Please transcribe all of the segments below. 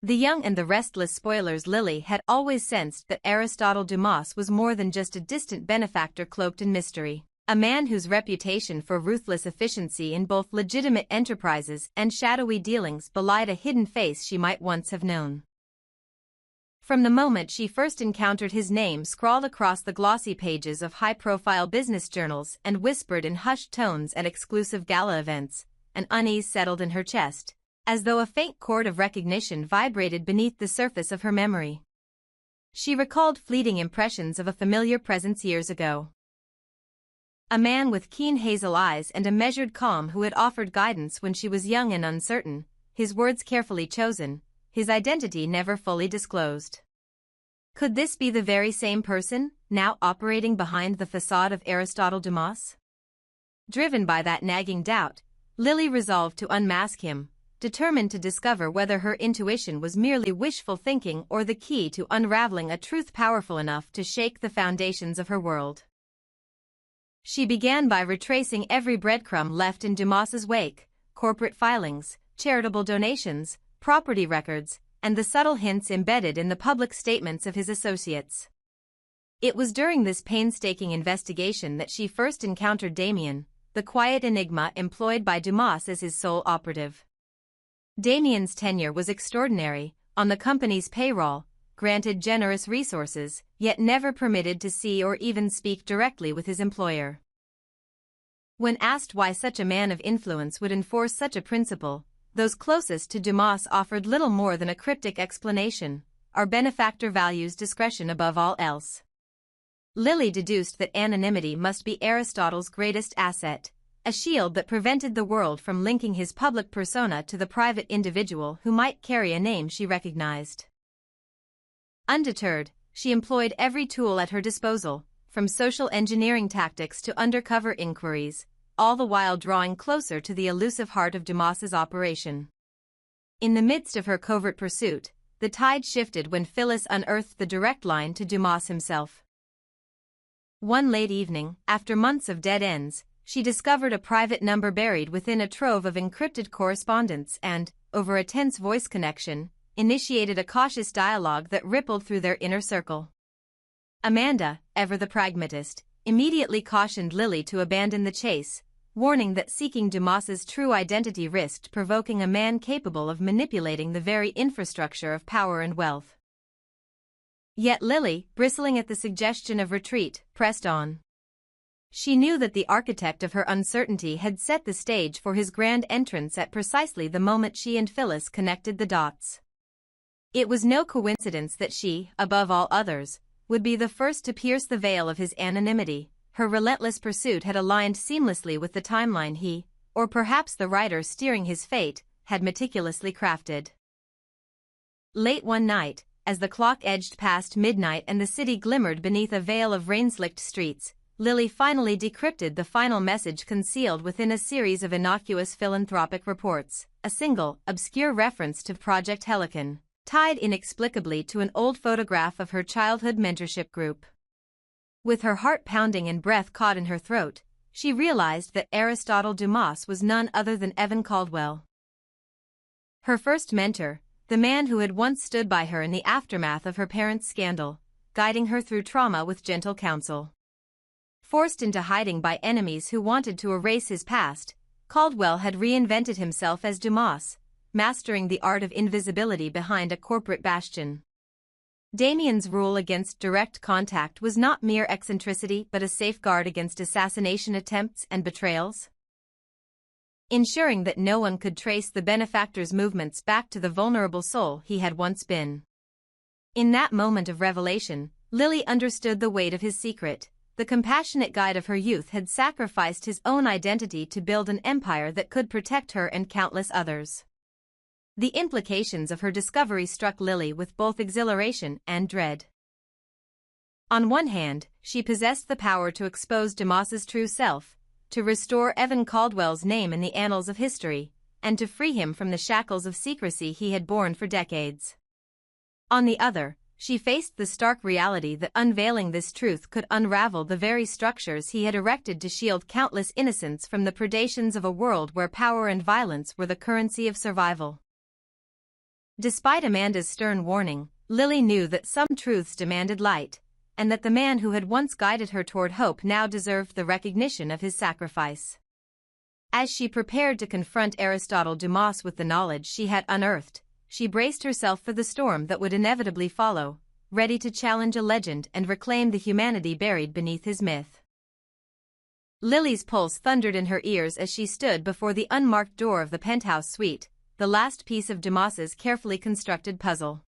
The young and the restless spoilers Lily had always sensed that Aristotle Dumas was more than just a distant benefactor cloaked in mystery, a man whose reputation for ruthless efficiency in both legitimate enterprises and shadowy dealings belied a hidden face she might once have known. From the moment she first encountered his name scrawled across the glossy pages of high-profile business journals and whispered in hushed tones at exclusive gala events, an unease settled in her chest, as though a faint chord of recognition vibrated beneath the surface of her memory. She recalled fleeting impressions of a familiar presence years ago. A man with keen hazel eyes and a measured calm who had offered guidance when she was young and uncertain, his words carefully chosen, his identity never fully disclosed. Could this be the very same person, now operating behind the facade of Aristotle Dumas? Driven by that nagging doubt, Lily resolved to unmask him, determined to discover whether her intuition was merely wishful thinking or the key to unraveling a truth powerful enough to shake the foundations of her world. She began by retracing every breadcrumb left in Dumas's wake: corporate filings, charitable donations, property records, and the subtle hints embedded in the public statements of his associates. It was during this painstaking investigation that she first encountered Damien, the quiet enigma employed by Dumas as his sole operative. Damien's tenure was extraordinary, on the company's payroll, granted generous resources, yet never permitted to see or even speak directly with his employer. When asked why such a man of influence would enforce such a principle, those closest to Dumas offered little more than a cryptic explanation: our benefactor values discretion above all else. Lily deduced that anonymity must be Aristotle's greatest asset, a shield that prevented the world from linking his public persona to the private individual who might carry a name she recognized. Undeterred, she employed every tool at her disposal, from social engineering tactics to undercover inquiries, all the while drawing closer to the elusive heart of Dumas's operation. In the midst of her covert pursuit, the tide shifted when Phyllis unearthed the direct line to Dumas himself. One late evening, after months of dead ends, she discovered a private number buried within a trove of encrypted correspondence and, over a tense voice connection, initiated a cautious dialogue that rippled through their inner circle. Amanda, ever the pragmatist, immediately cautioned Lily to abandon the chase, warning that seeking Dumas's true identity risked provoking a man capable of manipulating the very infrastructure of power and wealth. Yet Lily, bristling at the suggestion of retreat, pressed on. She knew that the architect of her uncertainty had set the stage for his grand entrance at precisely the moment she and Phyllis connected the dots. It was no coincidence that she, above all others, would be the first to pierce the veil of his anonymity. Her relentless pursuit had aligned seamlessly with the timeline he, or perhaps the writer steering his fate, had meticulously crafted. Late one night, as the clock edged past midnight and the city glimmered beneath a veil of rain-slicked streets, Lily finally decrypted the final message concealed within a series of innocuous philanthropic reports, a single, obscure reference to Project Helicon, tied inexplicably to an old photograph of her childhood mentorship group. With her heart pounding and breath caught in her throat, she realized that Aristotle Dumas was none other than Evan Caldwell. Her first mentor, the man who had once stood by her in the aftermath of her parents' scandal, guiding her through trauma with gentle counsel. Forced into hiding by enemies who wanted to erase his past, Caldwell had reinvented himself as Dumas, mastering the art of invisibility behind a corporate bastion. Damien's rule against direct contact was not mere eccentricity but a safeguard against assassination attempts and betrayals, ensuring that no one could trace the benefactor's movements back to the vulnerable soul he had once been. In that moment of revelation, Lily understood the weight of his secret. The compassionate guide of her youth had sacrificed his own identity to build an empire that could protect her and countless others. The implications of her discovery struck Lily with both exhilaration and dread. On one hand, she possessed the power to expose Dumas's true self, to restore Evan Caldwell's name in the annals of history, and to free him from the shackles of secrecy he had borne for decades. On the other, she faced the stark reality that unveiling this truth could unravel the very structures he had erected to shield countless innocents from the predations of a world where power and violence were the currency of survival. Despite Amanda's stern warning, Lily knew that some truths demanded light, and that the man who had once guided her toward hope now deserved the recognition of his sacrifice. As she prepared to confront Aristotle Dumas with the knowledge she had unearthed, she braced herself for the storm that would inevitably follow, ready to challenge a legend and reclaim the humanity buried beneath his myth. Lily's pulse thundered in her ears as she stood before the unmarked door of the penthouse suite, the last piece of Dumas's carefully constructed puzzle.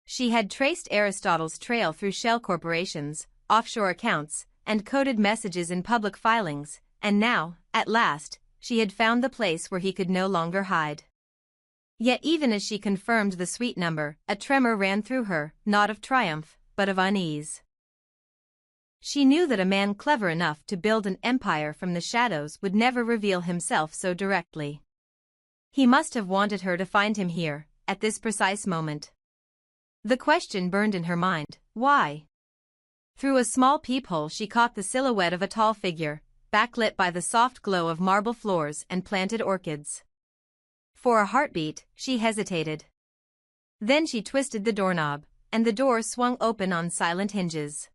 She had traced Aristotle's trail through shell corporations, offshore accounts, and coded messages in public filings, and now, at last, she had found the place where he could no longer hide. Yet even as she confirmed the suite number, a tremor ran through her, not of triumph, but of unease. She knew that a man clever enough to build an empire from the shadows would never reveal himself so directly. He must have wanted her to find him here, at this precise moment. The question burned in her mind, why? Through a small peephole she caught the silhouette of a tall figure, backlit by the soft glow of marble floors and planted orchids. For a heartbeat, she hesitated. Then she twisted the doorknob, and the door swung open on silent hinges.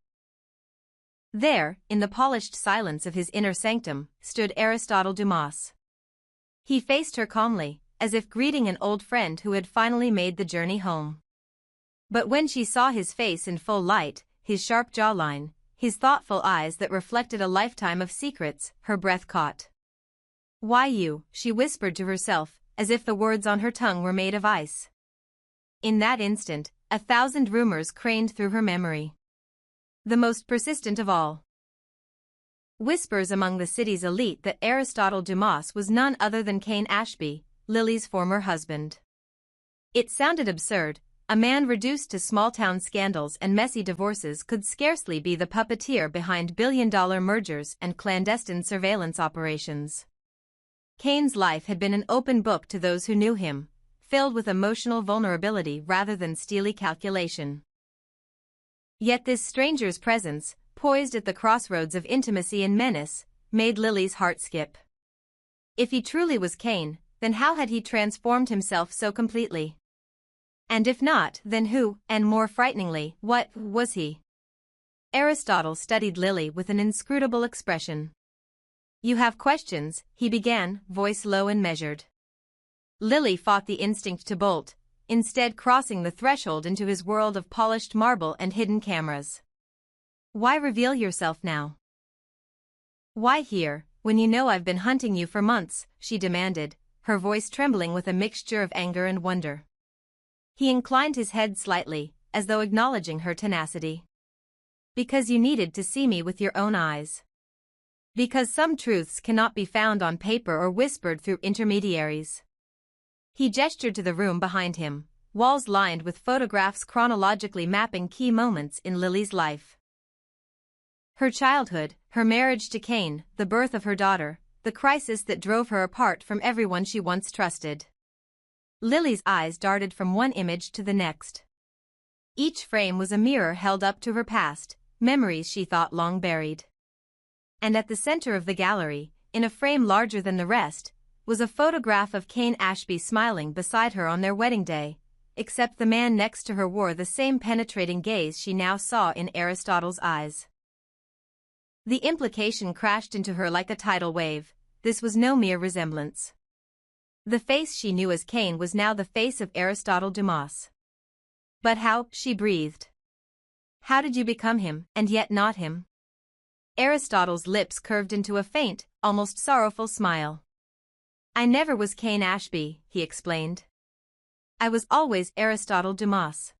There, in the polished silence of his inner sanctum, stood Aristotle Dumas. He faced her calmly, as if greeting an old friend who had finally made the journey home. But when she saw his face in full light, his sharp jawline, his thoughtful eyes that reflected a lifetime of secrets, her breath caught. "Why you?" she whispered to herself, as if the words on her tongue were made of ice. In that instant, 1,000 rumors craned through her memory. The most persistent of all. Whispers among the city's elite that Aristotle Dumas was none other than Cain Ashby, Lily's former husband. It sounded absurd. A man reduced to small-town scandals and messy divorces could scarcely be the puppeteer behind billion-dollar mergers and clandestine surveillance operations. Cain's life had been an open book to those who knew him, filled with emotional vulnerability rather than steely calculation. Yet this stranger's presence, poised at the crossroads of intimacy and menace, made Lily's heart skip. If he truly was Cain, then how had he transformed himself so completely? And if not, then who, and more frighteningly, what was he? Aristotle studied Lily with an inscrutable expression. "You have questions," he began, voice low and measured. Lily fought the instinct to bolt, instead crossing the threshold into his world of polished marble and hidden cameras. "Why reveal yourself now? Why here, when you know I've been hunting you for months?" she demanded, her voice trembling with a mixture of anger and wonder. He inclined his head slightly, as though acknowledging her tenacity. "Because you needed to see me with your own eyes. Because some truths cannot be found on paper or whispered through intermediaries." He gestured to the room behind him, walls lined with photographs chronologically mapping key moments in Lily's life. Her childhood, her marriage to Cain, the birth of her daughter, the crisis that drove her apart from everyone she once trusted. Lily's eyes darted from one image to the next. Each frame was a mirror held up to her past, memories she thought long buried. And at the center of the gallery, in a frame larger than the rest, was a photograph of Cain Ashby smiling beside her on their wedding day, except the man next to her wore the same penetrating gaze she now saw in Aristotle's eyes. The implication crashed into her like a tidal wave. This was no mere resemblance. The face she knew as Cain was now the face of Aristotle Dumas. "But how?" she breathed. "How did you become him, and yet not him?" Aristotle's lips curved into a faint, almost sorrowful smile. "I never was Cain Ashby," he explained. "I was always Aristotle Dumas.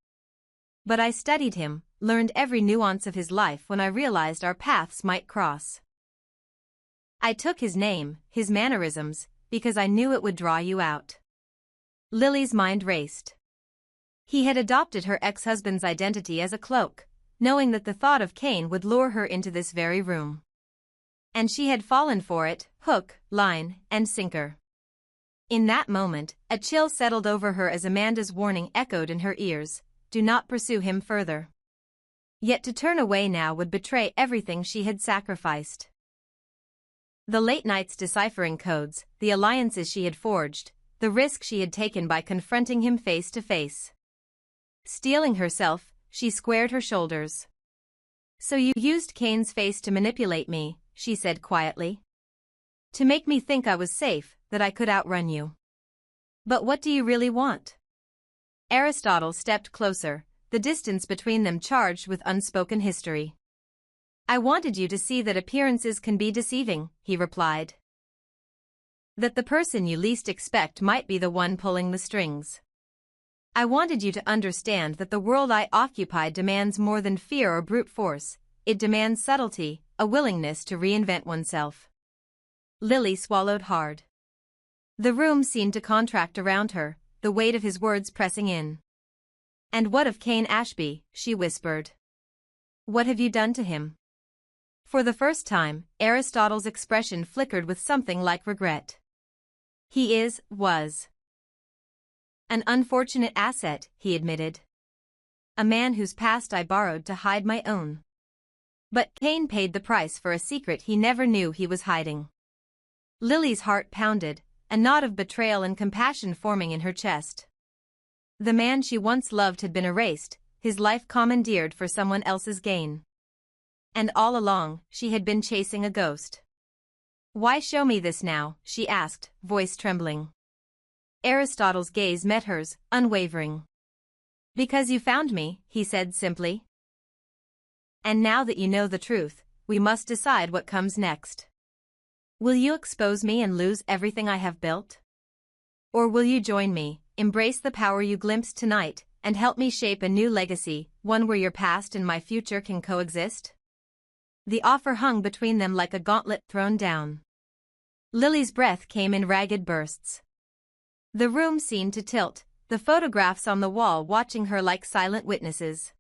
But I studied him, learned every nuance of his life when I realized our paths might cross. I took his name, his mannerisms, because I knew it would draw you out." Lily's mind raced. He had adopted her ex-husband's identity as a cloak, knowing that the thought of Cain would lure her into this very room. And she had fallen for it, hook, line, and sinker. In that moment, a chill settled over her as Amanda's warning echoed in her ears, "Do not pursue him further." Yet to turn away now would betray everything she had sacrificed. The late nights deciphering codes, the alliances she had forged, the the risk she had taken by confronting him face to face. Steeling herself, she squared her shoulders. "So you used Kane's face to manipulate me," she said quietly. "To make me think I was safe, that I could outrun you. But what do you really want?" Aristotle stepped closer, the distance between them charged with unspoken history. "I wanted you to see that appearances can be deceiving," he replied. "That the person you least expect might be the one pulling the strings. I wanted you to understand that the world I occupy demands more than fear or brute force, it demands subtlety, a willingness to reinvent oneself." Lily swallowed hard. The room seemed to contract around her, the weight of his words pressing in. "And what of Kane Ashby?" she whispered. "What have you done to him?" For the first time, Aristotle's expression flickered with something like regret. "He was an unfortunate asset," he admitted. "A man whose past I borrowed to hide my own. But Kane paid the price for a secret he never knew he was hiding." Lily's heart pounded, a knot of betrayal and compassion forming in her chest. The man she once loved had been erased, his life commandeered for someone else's gain. And all along, she had been chasing a ghost. "Why show me this now?" she asked, voice trembling. Aristotle's gaze met hers, unwavering. "Because you found me," he said simply. "And now that you know the truth, we must decide what comes next. Will you expose me and lose everything I have built? Or will you join me, embrace the power you glimpsed tonight, and help me shape a new legacy, one where your past and my future can coexist?" The offer hung between them like a gauntlet thrown down. Lily's breath came in ragged bursts. The room seemed to tilt, the photographs on the wall watching her like silent witnesses.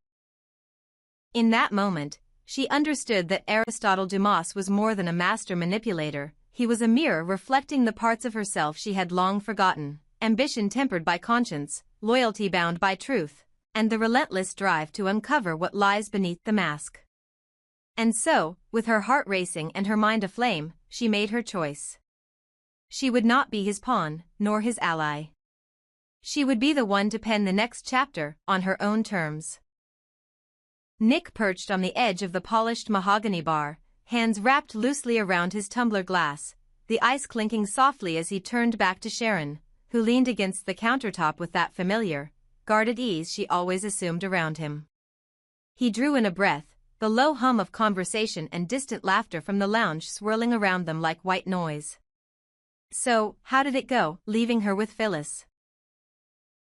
In that moment, she understood that Aristotle Dumas was more than a master manipulator, he was a mirror reflecting the parts of herself she had long forgotten, ambition tempered by conscience, loyalty bound by truth, and the relentless drive to uncover what lies beneath the mask. And so, with her heart racing and her mind aflame, she made her choice. She would not be his pawn, nor his ally. She would be the one to pen the next chapter, on her own terms. Nick perched on the edge of the polished mahogany bar, hands wrapped loosely around his tumbler glass, the ice clinking softly as he turned back to Sharon, who leaned against the countertop with that familiar, guarded ease she always assumed around him. He drew in a breath, the low hum of conversation and distant laughter from the lounge swirling around them like white noise. "So, how did it go, leaving her with Phyllis?"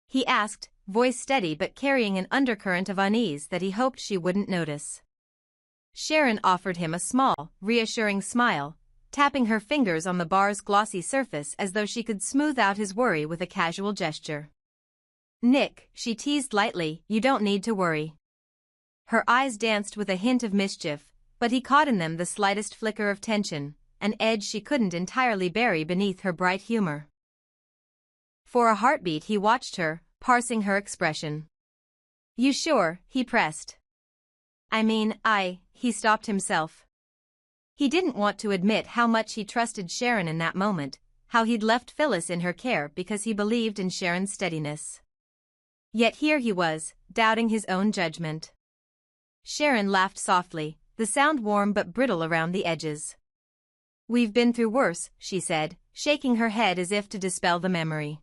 he asked, voice steady but carrying an undercurrent of unease that he hoped she wouldn't notice. Sharon offered him a small, reassuring smile, tapping her fingers on the bar's glossy surface as though she could smooth out his worry with a casual gesture. "Nick," she teased lightly, "you don't need to worry." Her eyes danced with a hint of mischief, but he caught in them the slightest flicker of tension, an edge she couldn't entirely bury beneath her bright humor. For a heartbeat he watched her, parsing her expression. "You sure?" he pressed. "I mean, he stopped himself. He didn't want to admit how much he trusted Sharon in that moment, how he'd left Phyllis in her care because he believed in Sharon's steadiness. Yet here he was, doubting his own judgment. Sharon laughed softly, the sound warm but brittle around the edges. "We've been through worse," she said, shaking her head as if to dispel the memory.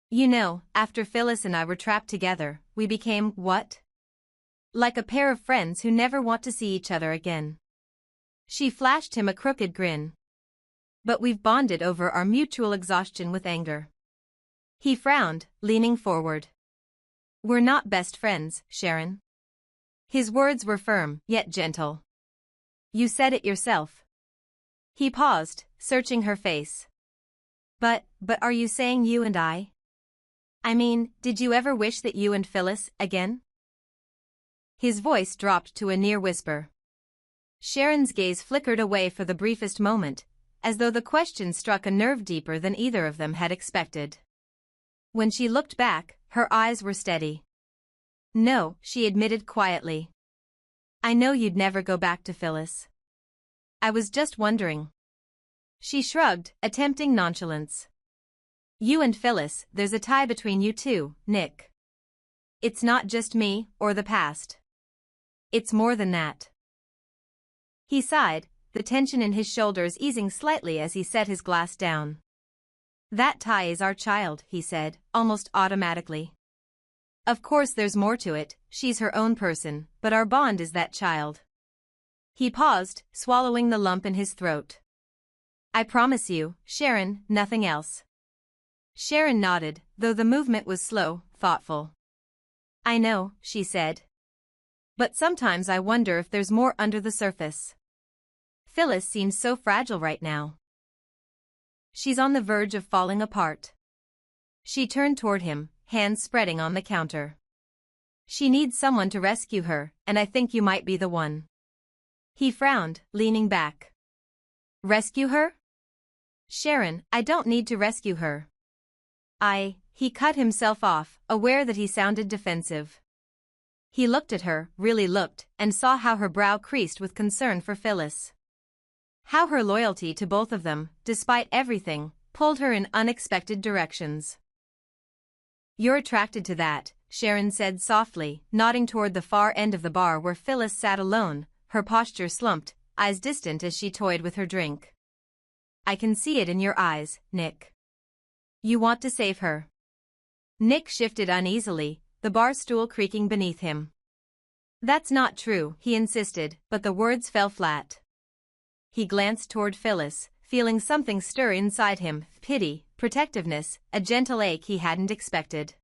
"You know, after Phyllis and I were trapped together, we became, what? Like a pair of friends who never want to see each other again." She flashed him a crooked grin. "But we've bonded over our mutual exhaustion with anger." He frowned, leaning forward. "We're not best friends, Sharon." His words were firm, yet gentle. "You said it yourself." He paused, searching her face. But are you saying you and I? I mean, did you ever wish that you and Phyllis, again?" His voice dropped to a near whisper. Sharon's gaze flickered away for the briefest moment, as though the question struck a nerve deeper than either of them had expected. When she looked back, her eyes were steady. "No," she admitted quietly. "I know you'd never go back to Phyllis. I was just wondering." She shrugged, attempting nonchalance. You and Phyllis, there's a tie between you two, Nick. It's not just me, or the past. It's more than that. He sighed, the tension in his shoulders easing slightly as he set his glass down. That tie is our child, he said, almost automatically. Of course there's more to it, she's her own person, but our bond is that child. He paused, swallowing the lump in his throat. I promise you, Sharon, nothing else. Sharon nodded, though the movement was slow, thoughtful. I know, she said. But sometimes I wonder if there's more under the surface. Phyllis seems so fragile right now. She's on the verge of falling apart. She turned toward him, hands spreading on the counter. She needs someone to rescue her, and I think you might be the one. He frowned, leaning back. Rescue her? Sharon, I don't need to rescue her. He cut himself off, aware that he sounded defensive. He looked at her, really looked, and saw how her brow creased with concern for Phyllis. How her loyalty to both of them, despite everything, pulled her in unexpected directions. You're attracted to that, Sharon said softly, nodding toward the far end of the bar where Phyllis sat alone, her posture slumped, eyes distant as she toyed with her drink. I can see it in your eyes, Nick. You want to save her. Nick shifted uneasily, the bar stool creaking beneath him. That's not true, he insisted, but the words fell flat. He glanced toward Phyllis, feeling something stir inside him, pity, protectiveness, a gentle ache he hadn't expected.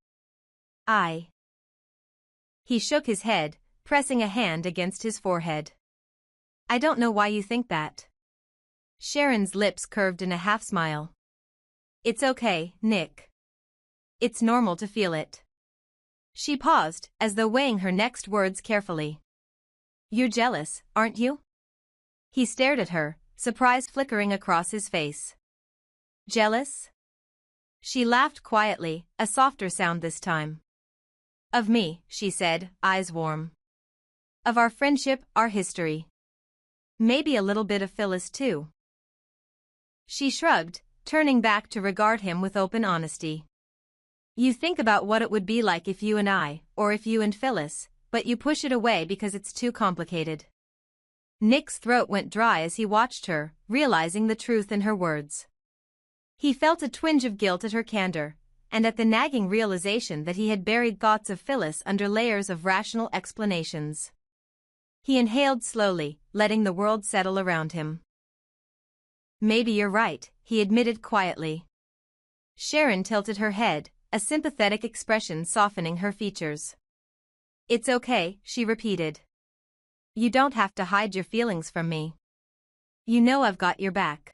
He shook his head, pressing a hand against his forehead. I don't know why you think that. Sharon's lips curved in a half-smile. It's okay, Nick. It's normal to feel it. She paused, as though weighing her next words carefully. You're jealous, aren't you? He stared at her, surprise flickering across his face. Jealous? She laughed quietly, a softer sound this time. Of me, she said, eyes warm. Of our friendship, our history. Maybe a little bit of Phyllis too. She shrugged, turning back to regard him with open honesty. You think about what it would be like if you and I, or if you and Phyllis, but you push it away because it's too complicated. Nick's throat went dry as he watched her, realizing the truth in her words. He felt a twinge of guilt at her candor, and at the nagging realization that he had buried thoughts of Phyllis under layers of rational explanations. He inhaled slowly, letting the world settle around him. Maybe you're right, he admitted quietly. Sharon tilted her head, a sympathetic expression softening her features. It's okay, she repeated. You don't have to hide your feelings from me. You know I've got your back.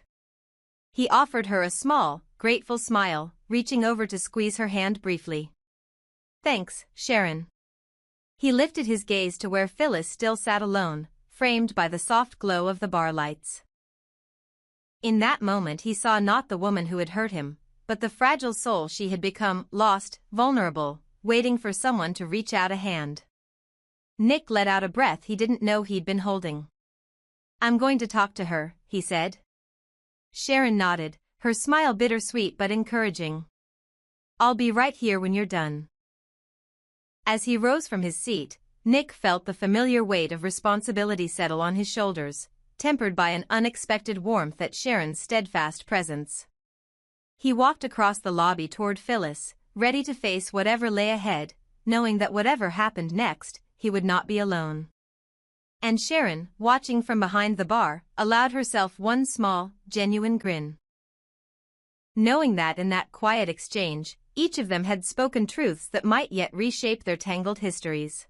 He offered her a small, grateful smile, reaching over to squeeze her hand briefly. Thanks, Sharon. He lifted his gaze to where Phyllis still sat alone, framed by the soft glow of the bar lights. In that moment he saw not the woman who had hurt him, but the fragile soul she had become, lost, vulnerable, waiting for someone to reach out a hand. Nick let out a breath he didn't know he'd been holding. I'm going to talk to her, he said. Sharon nodded, her smile bittersweet but encouraging. I'll be right here when you're done. As he rose from his seat, Nick felt the familiar weight of responsibility settle on his shoulders, tempered by an unexpected warmth at Sharon's steadfast presence. He walked across the lobby toward Phyllis, ready to face whatever lay ahead, knowing that whatever happened next, he would not be alone. And Sharon, watching from behind the bar, allowed herself one small, genuine grin. Knowing that in that quiet exchange, each of them had spoken truths that might yet reshape their tangled histories.